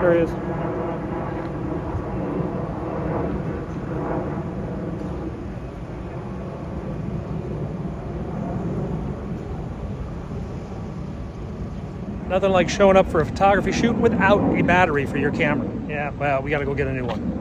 There he is. Nothing like showing up for a photography shoot without a battery for your camera. Yeah, well, we gotta go get a new one.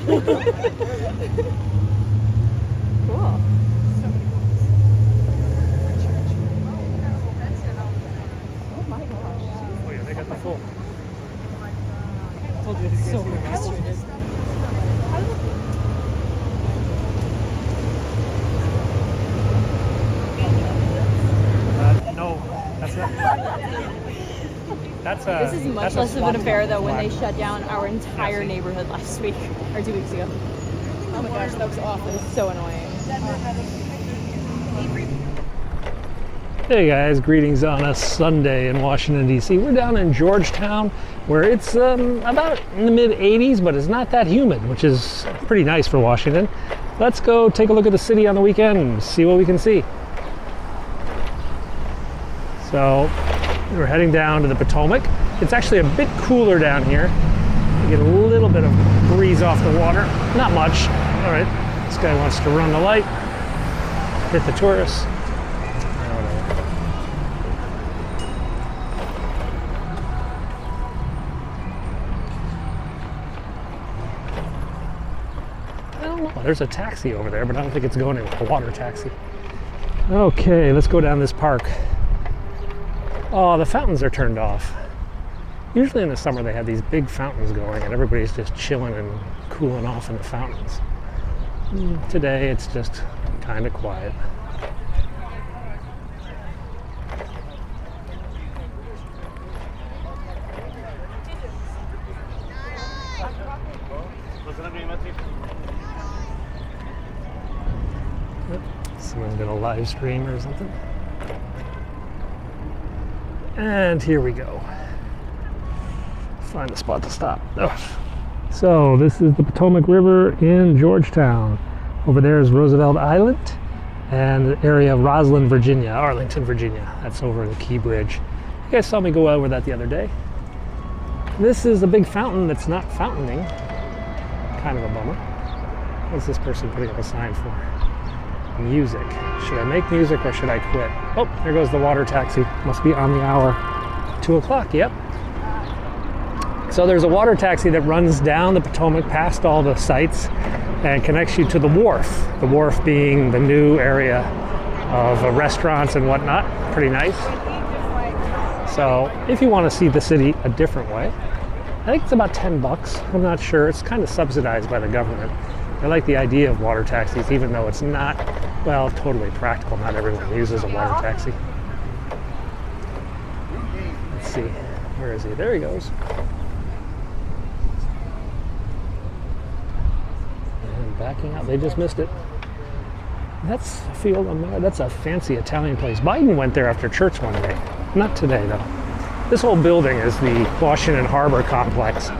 Cool. Oh my gosh. Oh yeah, they got the full. I told you it's so frustrated. No, that's not. That's a. This is much less of an affair though when they shut down our entire neighborhood last week or 2 weeks ago. Oh my gosh, that was awful. It's so annoying. Hey guys, greetings on a Sunday in Washington, D.C. We're down in Georgetown where it's about in the mid 80s, but it's not that humid, which is pretty nice for Washington. Let's go take a look at the city on the weekend and see what we can see. So we're heading down to the Potomac. It's actually a bit cooler down here. You get a little bit of breeze off the water, not much. All right, this guy wants to run the light, hit the tourists. Well, there's a taxi over there, but I don't think it's going anywhere, a water taxi. Okay, let's go down this park. Oh, the fountains are turned off. Usually in the summer they have these big fountains going and everybody's just chilling and cooling off in the fountains. Today it's just kind of quiet. Someone's gonna live stream or something. And here we go. Find a spot to stop. Oh. So this is the Potomac River in Georgetown. Over there is Roosevelt Island and the area of Roslyn, Virginia, Arlington, Virginia. That's over the Key Bridge. You guys saw me go over that the other day. This is a big fountain that's not fountaining. Kind of a bummer. What's this person putting up a sign for? Music. Should I make music or should I quit? Oh, there goes the water taxi. Must be on the hour. 2 o'clock, yep. So there's a water taxi that runs down the Potomac past all the sites and connects you to the wharf. The wharf being the new area of restaurants and whatnot. Pretty nice. So if you want to see the city a different way, I think it's about $10. I'm not sure. It's kind of subsidized by the government. I like the idea of water taxis, even though it's not, well, totally practical. Not everyone uses a water taxi. Let's see. Where is he? There he goes. And backing out. They just missed it. That's a field. That's a fancy Italian place. Biden went there after church one day. Not today, though. This whole building is the Washington Harbor complex,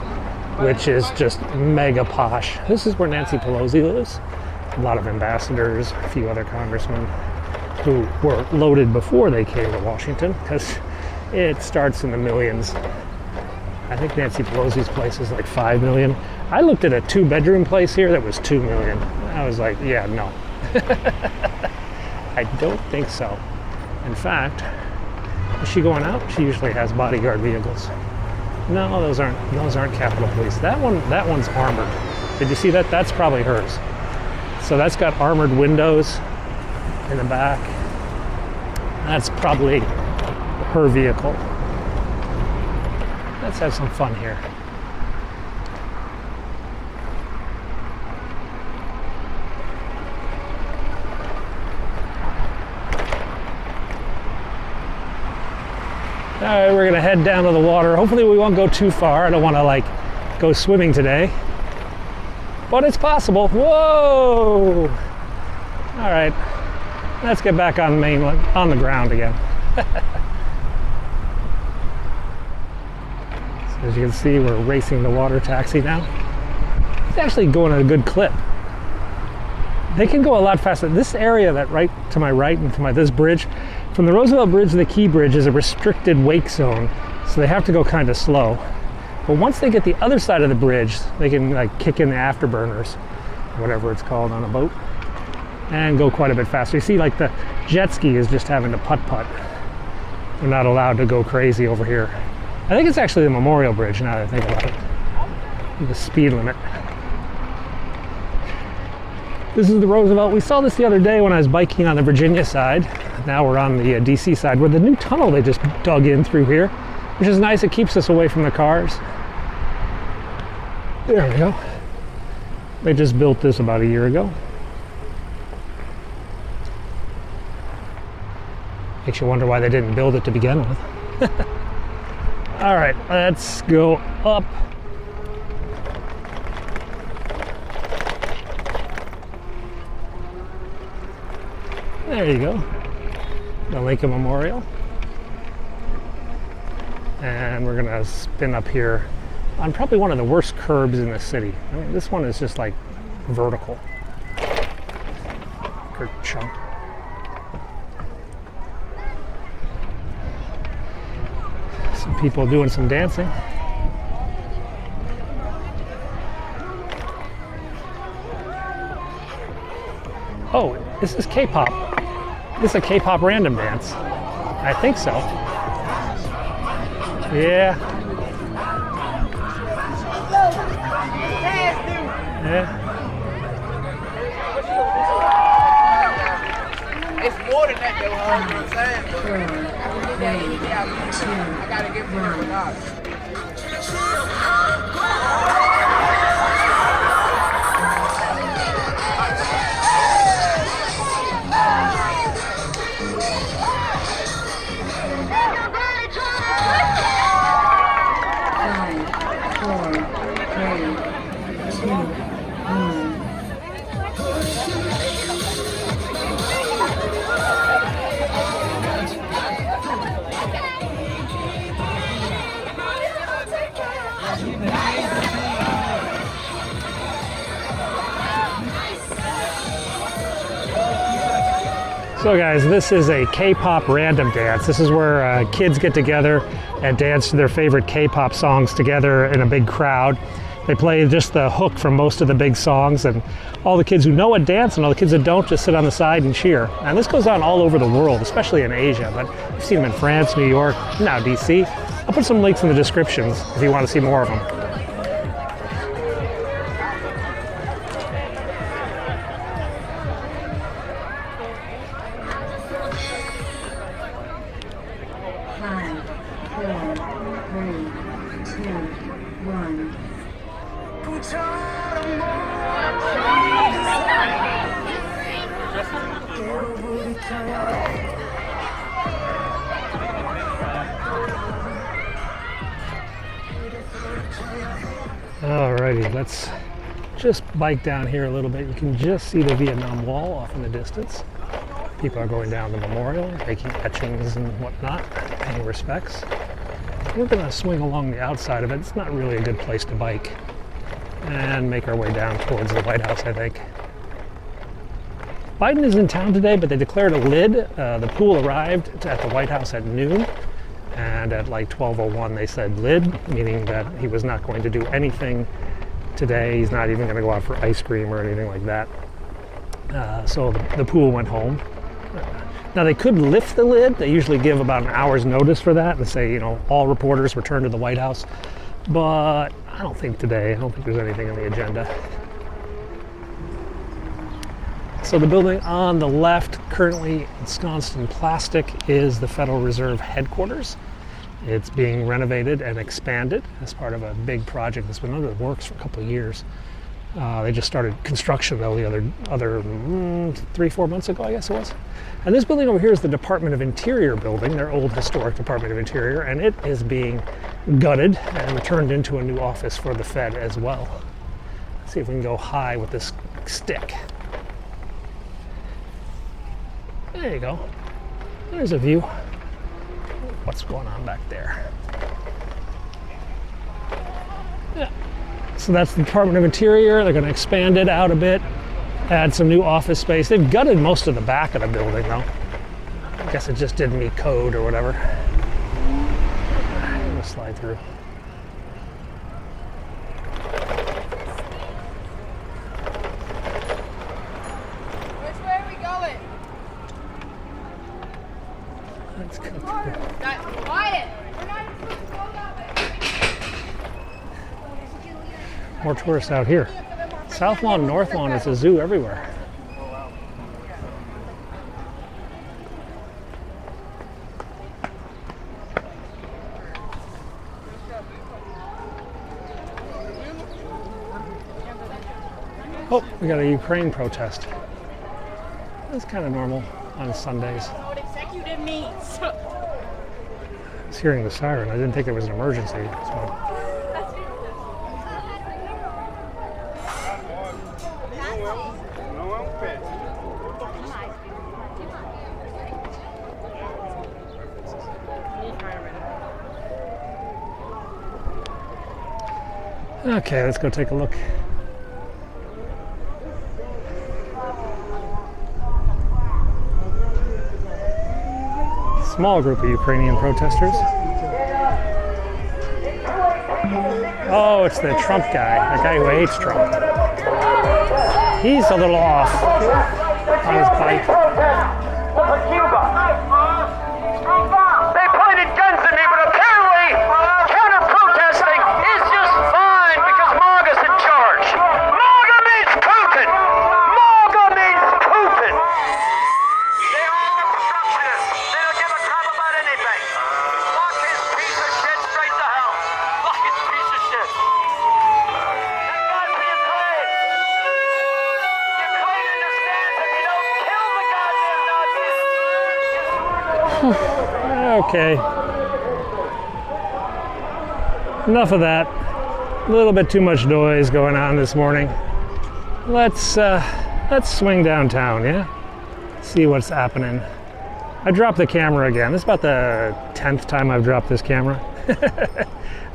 which is just mega posh. This is where Nancy Pelosi lives. A lot of ambassadors, a few other congressmen. who were loaded before they came to Washington, because it starts in the millions. I think Nancy Pelosi's place is like 5 million. I looked at a 2-bedroom place here that was 2 million. I was like, yeah, no. I don't think so. In fact, is she going out? She usually has bodyguard vehicles. No, those aren't Capitol Police. That one's armored. Did you see that? That's probably hers. So that's got armored windows in the back. That's probably her vehicle. Let's have some fun here. All right, we're gonna head down to the water. Hopefully we won't go too far. I don't wanna like go swimming today, but it's possible. Whoa! All right, let's get back on mainland, on the ground again. So as you can see, we're racing the water taxi now. It's actually going at a good clip. They can go a lot faster. This area that right to my right and to this bridge, from the Roosevelt Bridge to the Key Bridge, is a restricted wake zone, so they have to go kind of slow. But once they get the other side of the bridge, they can like kick in the afterburners, whatever it's called on a boat, and go quite a bit faster. You see, like the jet ski is just having to putt-putt. They're not allowed to go crazy over here. I think it's actually the Memorial Bridge now that I think about it. The speed limit. This is the Roosevelt. We saw this the other day when I was biking on the Virginia side. Now we're on the DC side, where the new tunnel they just dug in through here, which is nice. It keeps us away from the cars. There we go. They just built this about a year ago. Makes you wonder why they didn't build it to begin with. All right, let's go up. There you go. The Lincoln Memorial. And we're gonna spin up here on probably one of the worst curbs in the city. I mean, this one is just like vertical. Good chunk. Some people doing some dancing. Oh, this is K-pop. This is a K-pop random dance. I think so. Yeah. Yeah. It's more than that, though, you know what I'm saying? I gotta give it a regard. So guys, this is a K-pop random dance. This is where kids get together and dance to their favorite K-pop songs together in a big crowd. They play just the hook from most of the big songs, and all the kids who know it dance, and all the kids that don't just sit on the side and cheer. And this goes on all over the world, especially in Asia, but I've seen them in France, New York, now DC. I'll put some links in the descriptions if you want to see more of them. Alrighty, let's just bike down here a little bit. You can just see the Vietnam Wall off in the distance. People are going down the memorial, making etchings and whatnot, paying respects. We're going to swing along the outside of it. It's not really a good place to bike. And make our way down towards the White House, I think. Biden is in town today, but they declared a lid. The pool arrived at the White House at noon, and at like 12:01 they said lid, meaning that he was not going to do anything today. He's not even going to go out for ice cream or anything like that. So the pool went home. Now they could lift the lid. They usually give about an hour's notice for that and say, you know, all reporters return to the White House. But I don't think today. I don't think there's anything on the agenda. So the building on the left, currently ensconced in plastic, is the Federal Reserve headquarters. It's being renovated and expanded as part of a big project that's been under the works for a couple of years. They just started construction though the other 3-4 months ago, I guess it was. And this building over here is the Department of Interior building, their old historic Department of Interior, and it is being gutted and turned into a new office for the Fed as well. Let's see if we can go high with this stick. There you go. There's a view. What's going on back there? Yeah. So that's the Department of Interior. They're going to expand it out a bit, add some new office space. They've gutted most of the back of the building though. I guess it just didn't meet code or whatever. I'm going to slide through. Which way are we going? Let's go through. Quiet! We're not even supposed to go that way. More tourists out here. South Lawn, North Lawn, it's a zoo everywhere. Oh, we got a Ukraine protest. That's kind of normal on Sundays. What executive means. I was hearing the siren. I didn't think there was an emergency. So. Okay, let's go take a look. Small group of Ukrainian protesters. Oh, it's the Trump guy, the guy who hates Trump. He's a little off on his bike. They pointed guns at me, but apparently counter-protesting is just fine because MAGA's in charge. MAGA means Putin! MAGA means Putin! They're all obstructionists. They don't give a crap about anything. Fuck his piece of shit straight to hell. Fuck his piece of shit. That guy's being played. Ukraine understands if you don't kill the goddamn Nazis. Okay. Enough of that. A little bit too much noise going on this morning. Let's swing downtown, yeah? See what's happening. I dropped the camera again. This is about the 10th time I've dropped this camera.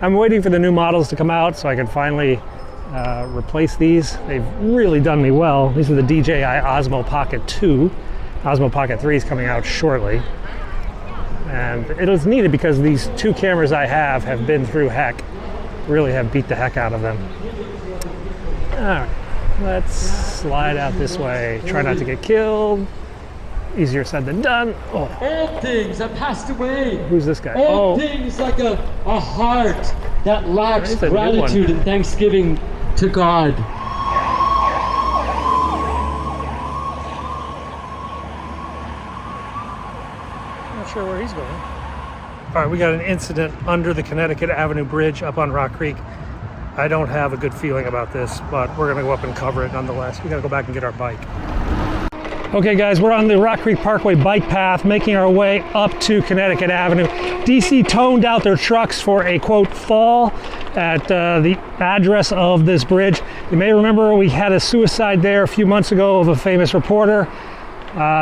I'm waiting for the new models to come out so I can finally replace these. They've really done me well. These are the DJI Osmo Pocket 2. Osmo Pocket 3 is coming out shortly. And it was needed because these two cameras I have been through heck. Really have beat the heck out of them. All right, let's slide out this way. Try not to get killed. Easier said than done. Oh. All things have passed away. Who's this guy? All Oh, things like a heart that lacks There's a new one. gratitude and thanksgiving to God. not sure where he's going. All right, we got an incident under the Connecticut Avenue Bridge up on Rock Creek. I don't have a good feeling about this, but we're gonna go up and cover it nonetheless. We gotta go back and get our bike. Okay guys, we're on the Rock Creek Parkway bike path, making our way up to Connecticut Avenue. DC toned out their trucks for a, quote, fall at the address of this bridge. You may remember we had a suicide there a few months ago of a famous reporter.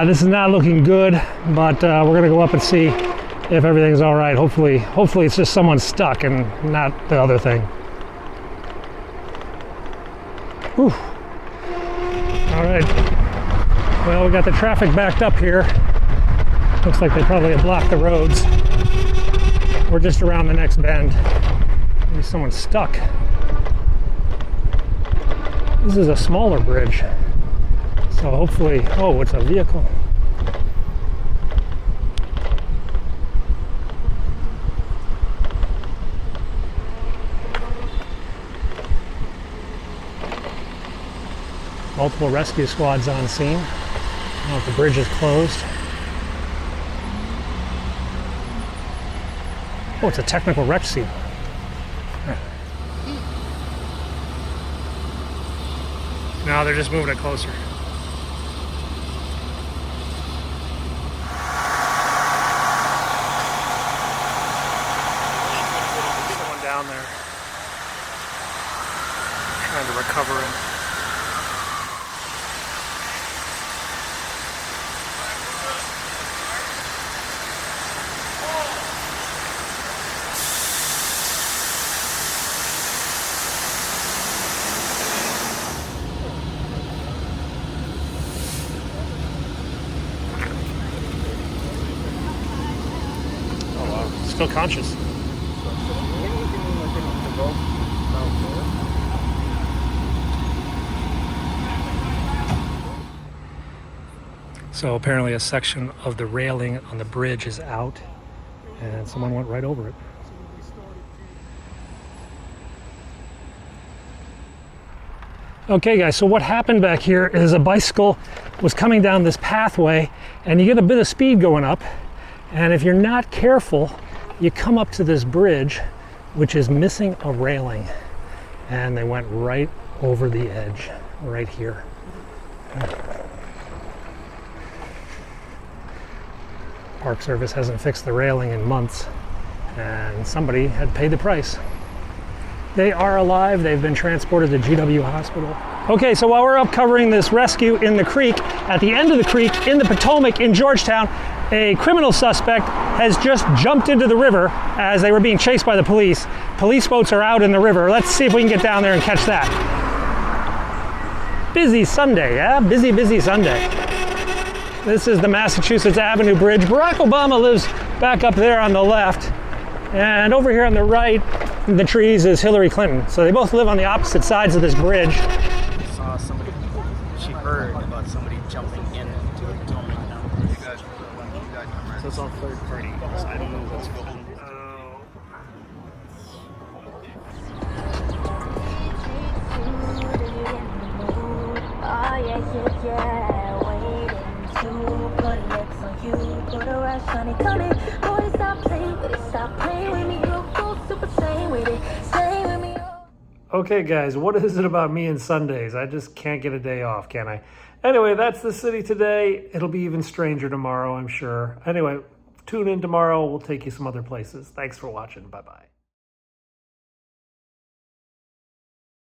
This is not looking good, but we're gonna go up and see if everything's all right. Hopefully it's just someone stuck and not the other thing. Whew. All right. Well, we got the traffic backed up here. Looks like they probably have blocked the roads. We're just around the next bend. Maybe someone's stuck. This is a smaller bridge. So hopefully, oh, it's a vehicle. Multiple rescue squads on scene. I don't know if the bridge is closed. Oh, it's a technical wreck scene. No, they're just moving it closer. Someone down there trying to recover him. Still conscious. So apparently a section of the railing on the bridge is out and someone went right over it. Okay guys, so what happened back here is a bicycle was coming down this pathway and you get a bit of speed going up, and if you're not careful, you come up to this bridge, which is missing a railing, and they went right over the edge, right here. Park Service hasn't fixed the railing in months, and somebody had paid the price. They are alive. They've been transported to GW Hospital. Okay, so while we're up covering this rescue in the creek, at the end of the creek in the Potomac in Georgetown, a criminal suspect has just jumped into the river as they were being chased by the police. Police boats are out in the river. Let's see if we can get down there and catch that. Busy Sunday, yeah? Busy, busy Sunday. This is the Massachusetts Avenue Bridge. Barack Obama lives back up there on the left. And over here on the right, in the trees, is Hillary Clinton. So they both live on the opposite sides of this bridge. Saw somebody, she heard about somebody jumping into the Potomac. So it's all third party. So I don't know what's going on. Okay guys, what is it about me and Sundays? I just can't get a day off, can I? Anyway, that's the city today. It'll be even stranger tomorrow, I'm sure. Anyway, tune in tomorrow. We'll take you some other places. Thanks for watching. Bye-bye.